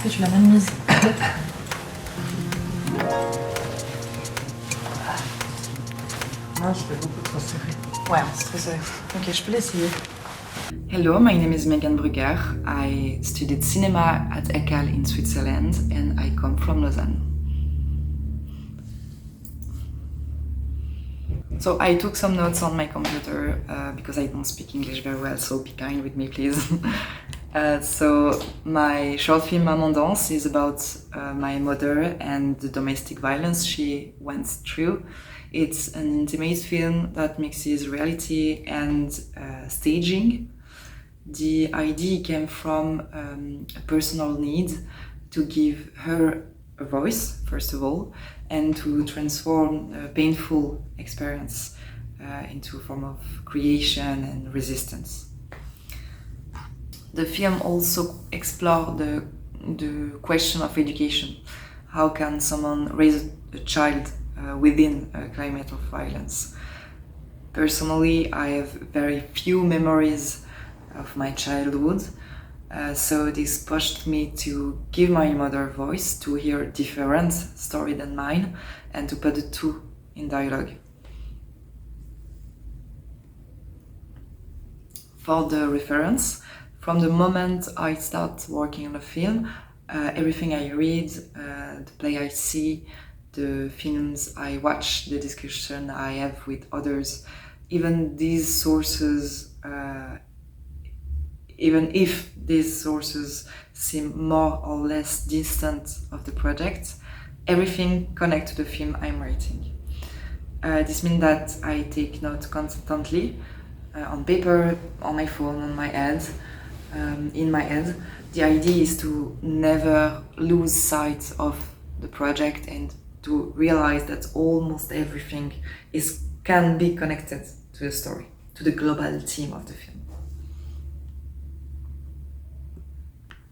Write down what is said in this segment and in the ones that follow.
que tu l'as même mise? Moi, je fais beaucoup trop serré. Ouais, c'est trop serré. Ok, je peux l'essayer. Hello, my name is Mégane Brügger. I studied cinema at ECAL in Switzerland and I come from Lausanne. So I took some notes on my computer because I don't speak English very well, so be kind with me, please. So my short film Maman danse is about my mother and the domestic violence she went through. It's an intimate film that mixes reality and staging. The idea came from a personal need to give her a voice, first of all, and to transform a painful experience into a form of creation and resistance. The film also explored the question of education. How can someone raise a child within a climate of violence? Personally, I have very few memories of my childhood, so this pushed me to give my mother a voice, to hear a different story than mine, and to put the two in dialogue. For the reference, from the moment I start working on a film, everything I read, the play I see, the films I watch, the discussion I have with others, even these sources, even if these sources seem more or less distant of the project, everything connects to the film I'm writing. This means that I take notes constantly, on paper, on my phone, on my head, in my head. The idea is to never lose sight of the project and to realize that almost everything can be connected to the story, to the global theme of the film.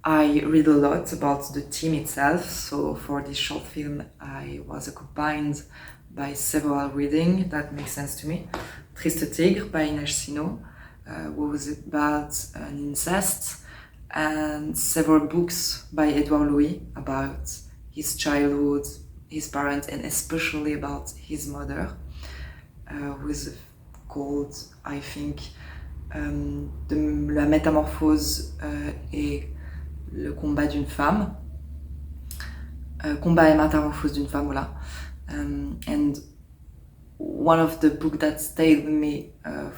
I read a lot about the theme itself, so for this short film I was accompanied by several readings that make sense to me. Triste Tigre by Inês Sino was about an incest, and several books by Edouard Louis about his childhood, his parents, and especially about his mother, who is called, I think, La métamorphose et le combat d'une femme. Combat et métamorphose d'une femme, voilà. And one of the books that stayed with me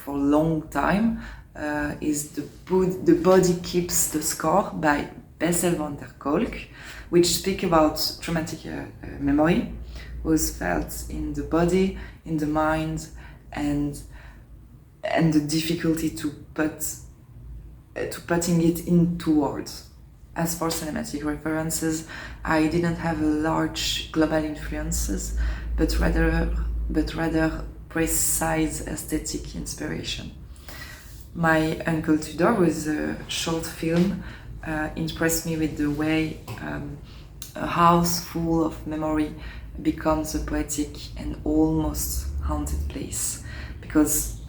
for a long time is The Body Keeps the Score by Bessel van der Kolk, which speaks about traumatic memory, was felt in the body, in the mind, and the difficulty to putting it into words. As for cinematic references, I didn't have a large global influences, but rather precise aesthetic inspiration. My Uncle Tudor was a short film impressed me with the way a house full of memory becomes a poetic and almost haunted place, because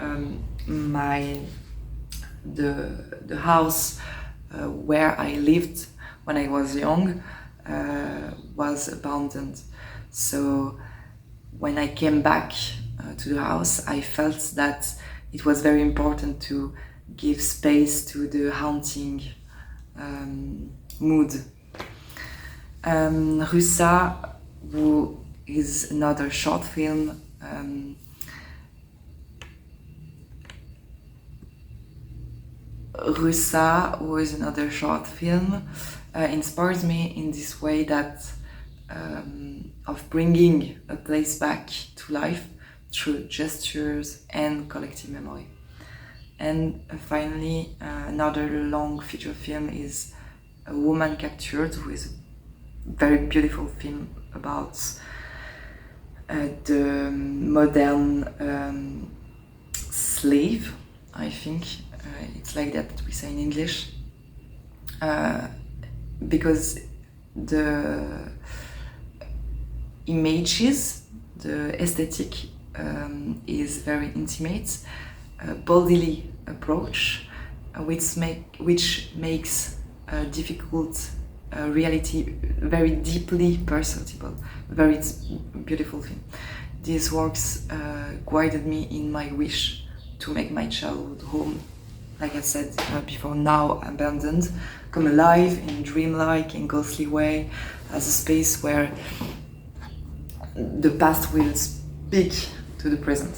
the house where I lived when I was young was abandoned. So when I came back to the house, I felt that it was very important to give space to the haunting mood. Russa, who is another short film, inspires me in this way that of bringing a place back to life through gestures and collective memory. And finally, another long feature film is A Woman Captured, who is a very beautiful film about the modern slave, I think. It's like that we say in English, because the images, the aesthetic is very intimate, bodily approach, which makes difficult reality, very deeply perceptible, very beautiful film. These works guided me in my wish to make my childhood home, like I said before, now abandoned, come alive in dreamlike and ghostly way, as a space where the past will speak to the present.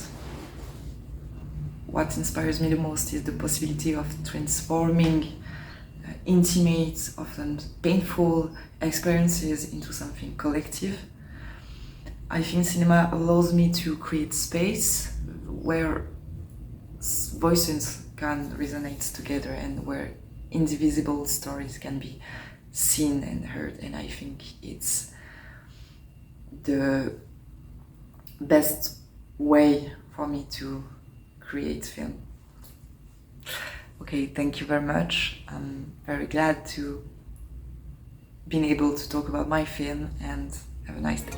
What inspires me the most is the possibility of transforming intimate, often painful experiences into something collective. I think cinema allows me to create space where voices can resonate together and where indivisible stories can be seen and heard, and I think it's the best way for me to create film. Okay, thank you very much. I'm very glad to being able to talk about my film, and have a nice day.